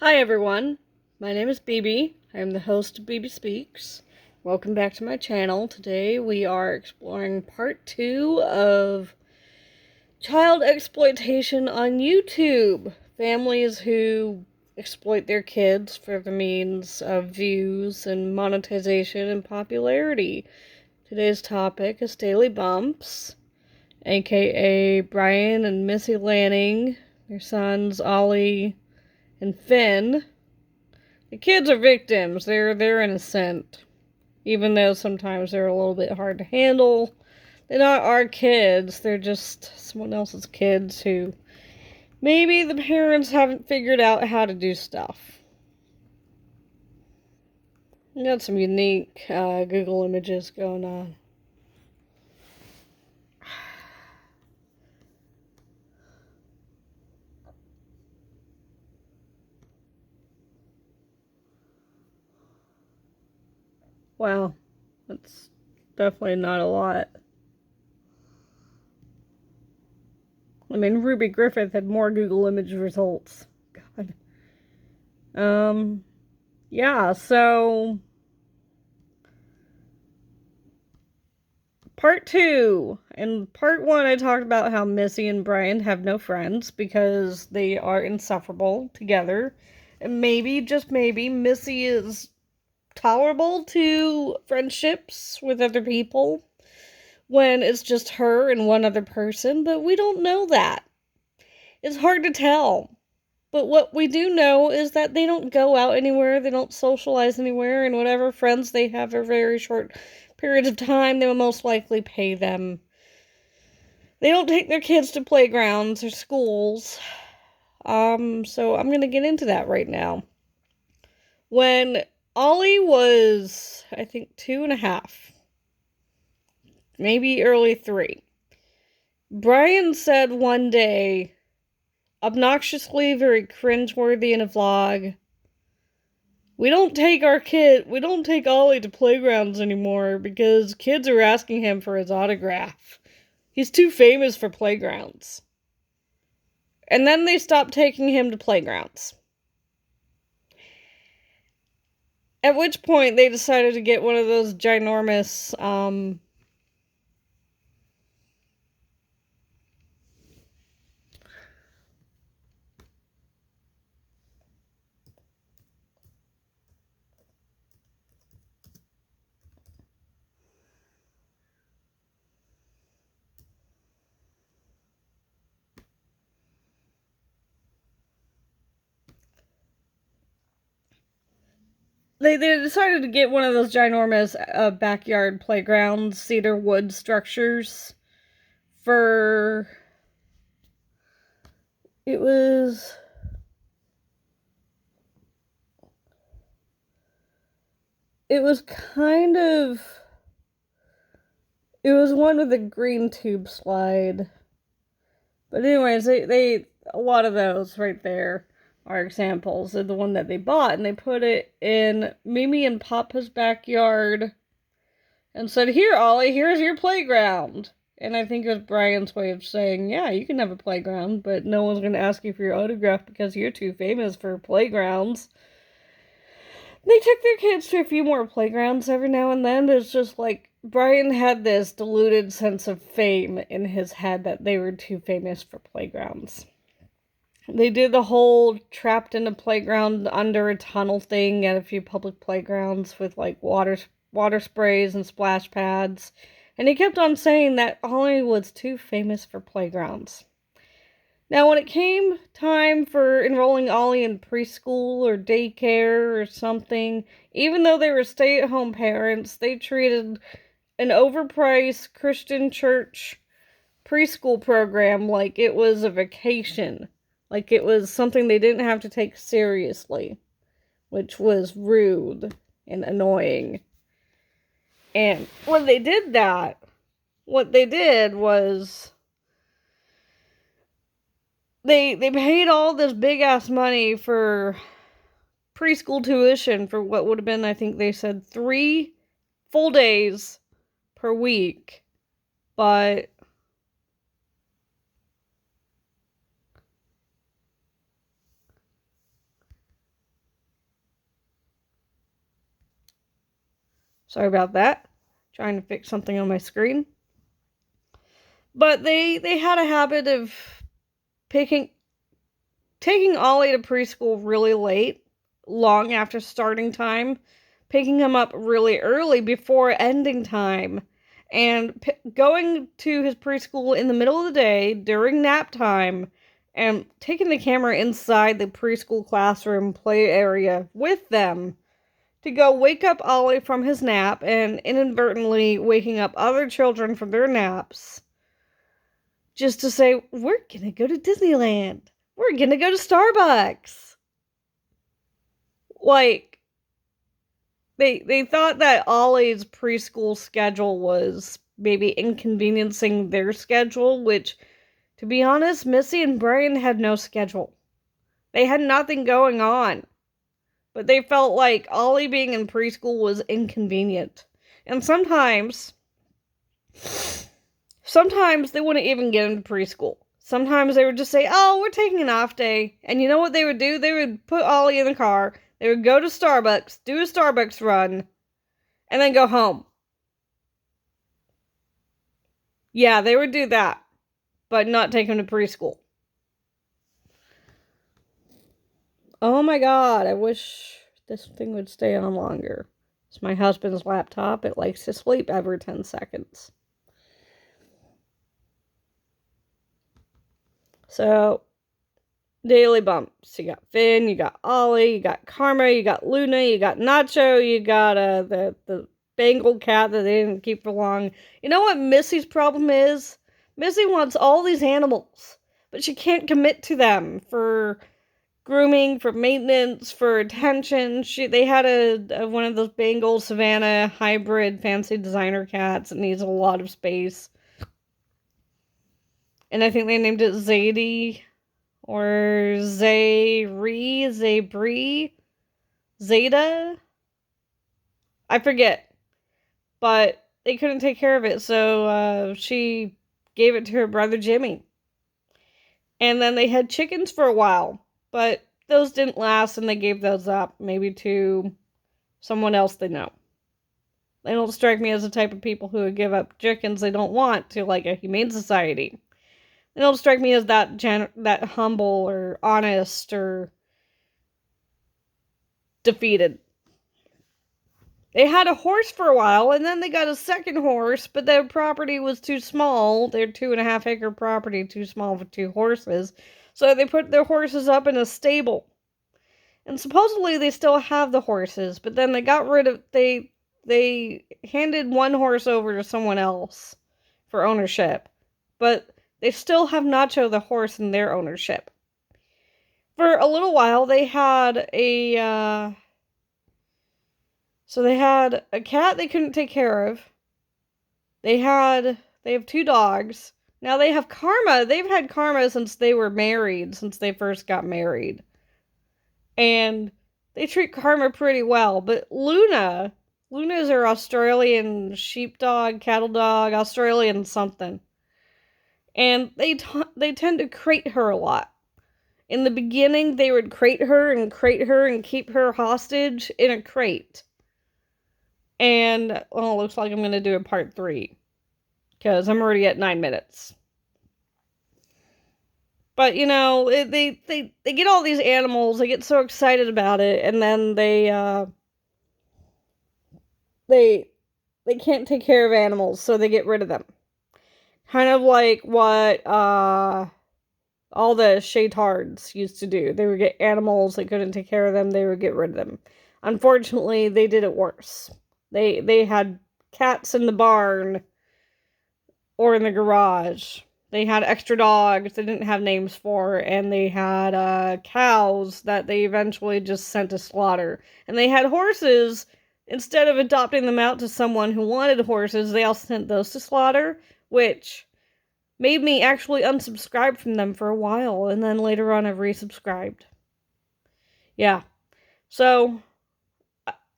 Hi everyone, my name is BB. I am the host of BB Speaks. Welcome back to my channel. Today we are exploring part 2 of child exploitation on YouTube. Families who exploit their kids for the means of views and monetization and popularity. Today's topic is Daily Bumps, aka Brian and Missy Lanning, their sons Ollie and Finn. The kids are victims. They're innocent. Even though sometimes they're a little bit hard to handle. They're not our kids. They're just someone else's kids who maybe the parents haven't figured out how to do stuff. We got some unique Google images going on. Wow, that's definitely not a lot. I mean, Ruby Griffith had more Google image results. God. Yeah, so part 2. In part 1, I talked about how Missy and Brian have no friends because they are insufferable together. And maybe, just maybe, Missy is tolerable to friendships with other people when it's just her and one other person, but we don't know that. It's hard to tell. But what we do know is that they don't go out anywhere, they don't socialize anywhere, and whatever friends they have are very short periods of time, they will most likely pay them. They don't take their kids to playgrounds or schools. So I'm gonna get into that right now. When Ollie was, I think, 2.5, maybe early 3, Brian said one day, obnoxiously, very cringeworthy in a vlog, we don't take Ollie to playgrounds anymore because kids are asking him for his autograph. He's too famous for playgrounds. And then they stopped taking him to playgrounds. At which point they decided to get one of those ginormous, they decided to get one of those ginormous backyard playgrounds, cedar wood structures for, it was kind of, it was one with a green tube slide. But anyways, they a lot of those right there are examples of the one that they bought, and they put it in Mimi and Papa's backyard and said, "Here, Ollie, here's your playground." And I think it was Brian's way of saying, yeah, you can have a playground, but no one's going to ask you for your autograph because you're too famous for playgrounds. They took their kids to a few more playgrounds every now and then, but it's just like Brian had this deluded sense of fame in his head that they were too famous for playgrounds. They did the whole trapped in a playground under a tunnel thing at a few public playgrounds with like water sprays and splash pads. And he kept on saying that Ollie was too famous for playgrounds. Now, when it came time for enrolling Ollie in preschool or daycare or something, even though they were stay-at-home parents, they treated an overpriced Christian church preschool program like it was a vacation. Like it was something they didn't have to take seriously, which was rude and annoying. And when they did that, what they did was they paid all this big-ass money for preschool tuition for what would have been, I think they said, 3 full days per week. But Sorry about that. Trying to fix something on my screen. But they had a habit of taking Ollie to preschool really late, long after starting time, picking him up really early before ending time, and going to his preschool in the middle of the day during nap time, and taking the camera inside the preschool classroom play area with them to go wake up Ollie from his nap and inadvertently waking up other children from their naps just to say, we're gonna go to Disneyland. We're gonna go to Starbucks. Like, they thought that Ollie's preschool schedule was maybe inconveniencing their schedule, which, to be honest, Missy and Brian had no schedule. They had nothing going on. But they felt like Ollie being in preschool was inconvenient. And sometimes they wouldn't even get into preschool. Sometimes they would just say, oh, we're taking an off day. And you know what they would do? They would put Ollie in the car. They would go to Starbucks, do a Starbucks run, and then go home. Yeah, they would do that, but not take him to preschool. Oh my god, I wish this thing would stay on longer. It's my husband's laptop. It likes to sleep every 10 seconds. So, daily bumps. You got Finn, you got Ollie, you got Karma, you got Luna, you got Nacho, you got the Bengal cat that they didn't keep for long. You know what Missy's problem is? Missy wants all these animals, but she can't commit to them for grooming, for maintenance, for attention. They had a one of those Bengal Savannah hybrid fancy designer cats that needs a lot of space. And I think they named it Zadie or Zabri, Zeta? I forget. But they couldn't take care of it, so she gave it to her brother Jimmy. And then they had chickens for a while, but those didn't last, and they gave those up, maybe to someone else they know. They don't strike me as the type of people who would give up chickens they don't want to, like, a humane society. They don't strike me as that humble or honest or defeated. They had a horse for a while, and then they got a second horse, but their property was too small. Their 2.5 acre property too small for 2 horses. So they put their horses up in a stable. And supposedly they still have the horses, but then they got rid of they handed one horse over to someone else for ownership. But they still have Nacho the horse in their ownership. For a little while they had a so they had a cat they couldn't take care of. They have 2 dogs. Now they have Karma. They've had Karma since they were married, since they first got married. And they treat Karma pretty well. But Luna is their Australian sheepdog, cattle dog, Australian something. And they tend to crate her a lot. In the beginning, they would crate her and keep her hostage in a crate. And, well, it looks like I'm going to do a part 3. Because I'm already at 9 minutes. But, you know, they get all these animals, they get so excited about it, and then they can't take care of animals, so they get rid of them. Kind of like what, all the Shaytards used to do. They would get animals, they couldn't take care of them, they would get rid of them. Unfortunately, they did it worse. They had cats in the barn or in the garage. They had extra dogs they didn't have names for, and they had cows that they eventually just sent to slaughter. And they had horses. Instead of adopting them out to someone who wanted horses, they all sent those to slaughter, which made me actually unsubscribe from them for a while, and then later on I resubscribed. Yeah. So,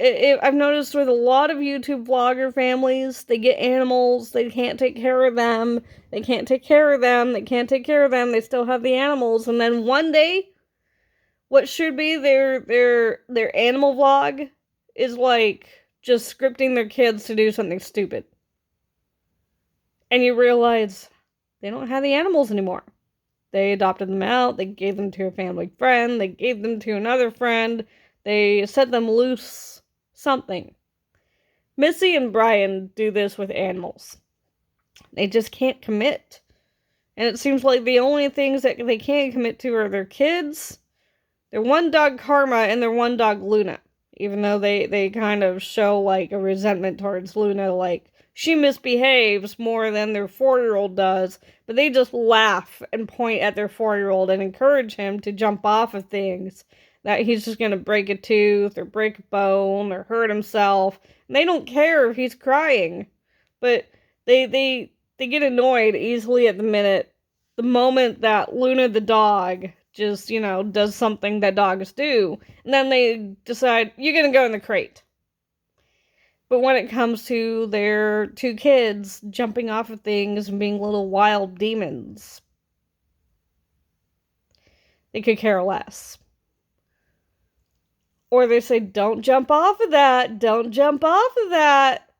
I've noticed with a lot of YouTube vlogger families, they get animals, they can't take care of them, they can't take care of them, they still have the animals, and then one day, what should be their animal vlog is like just scripting their kids to do something stupid. And you realize they don't have the animals anymore. They adopted them out, they gave them to a family friend, they gave them to another friend, they set them loose, something. Missy and Brian do this with animals. They just can't commit. And it seems like the only things that they can't commit to are their kids, their one dog Karma, and their one dog Luna. Even though they kind of show like a resentment towards Luna, like she misbehaves more than their 4-year-old does, but they just laugh and point at their 4-year-old and encourage him to jump off of things, that he's just going to break a tooth or break a bone or hurt himself. And they don't care if he's crying, but they get annoyed easily at the moment that Luna the dog just, does something that dogs do. And then they decide, you're going to go in the crate. But when it comes to their 2 kids jumping off of things and being little wild demons, they could care less. Or they say, don't jump off of that, don't jump off of that.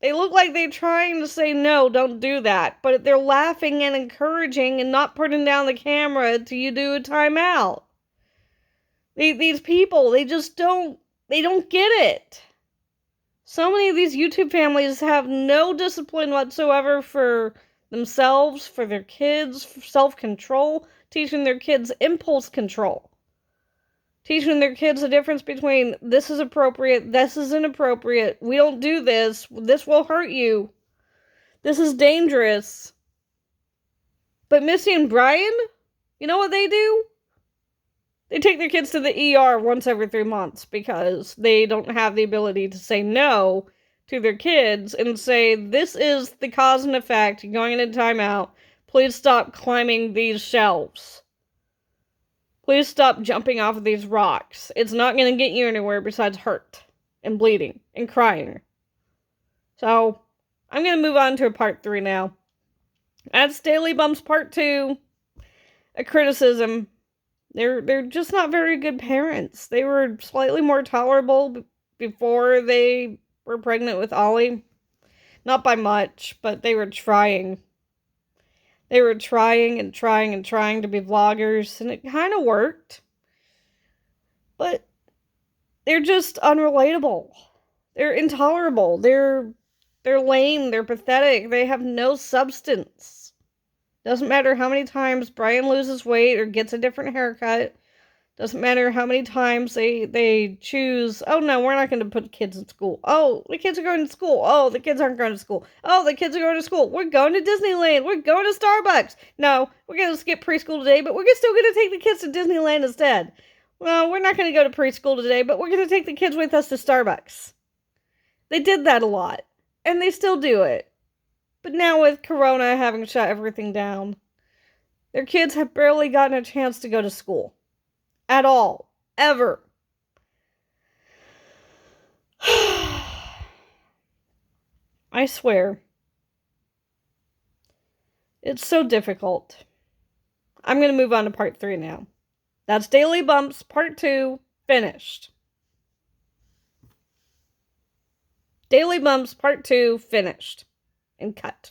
They look like they're trying to say, no, don't do that. But they're laughing and encouraging and not putting down the camera till you do a timeout. These people, they don't get it. So many of these YouTube families have no discipline whatsoever for themselves, for their kids, for self-control, teaching their kids impulse control. Teaching their kids the difference between this is appropriate, this is inappropriate, we don't do this, this will hurt you, this is dangerous. But Missy and Brian, you know what they do? They take their kids to the ER once every 3 months because they don't have the ability to say no to their kids and say, this is the cause and effect, you're going into timeout, please stop climbing these shelves. Please stop jumping off of these rocks. It's not going to get you anywhere besides hurt and bleeding and crying. So, I'm going to move on to part 3 now. That's Daily Bumps Part 2. A criticism. They're just not very good parents. They were slightly more tolerable before they were pregnant with Ollie. Not by much, but they were trying. They were trying and trying and trying to be vloggers, and it kind of worked. But they're just unrelatable. They're intolerable. They're lame. They're pathetic. They have no substance. Doesn't matter how many times Brian loses weight or gets a different haircut. Doesn't matter how many times they choose, oh no, we're not going to put kids in school. Oh, the kids are going to school. Oh, the kids aren't going to school. Oh, the kids are going to school. We're going to Disneyland. We're going to Starbucks. No, we're going to skip preschool today, but we're still going to take the kids to Disneyland instead. Well, we're not going to go to preschool today, but we're going to take the kids with us to Starbucks. They did that a lot, and they still do it. But now with Corona having shut everything down, their kids have barely gotten a chance to go to school. At all. Ever. I swear. It's so difficult. I'm going to move on to part 3 now. That's Daily Bumps Part 2, finished. Daily Bumps Part 2, finished. And cut.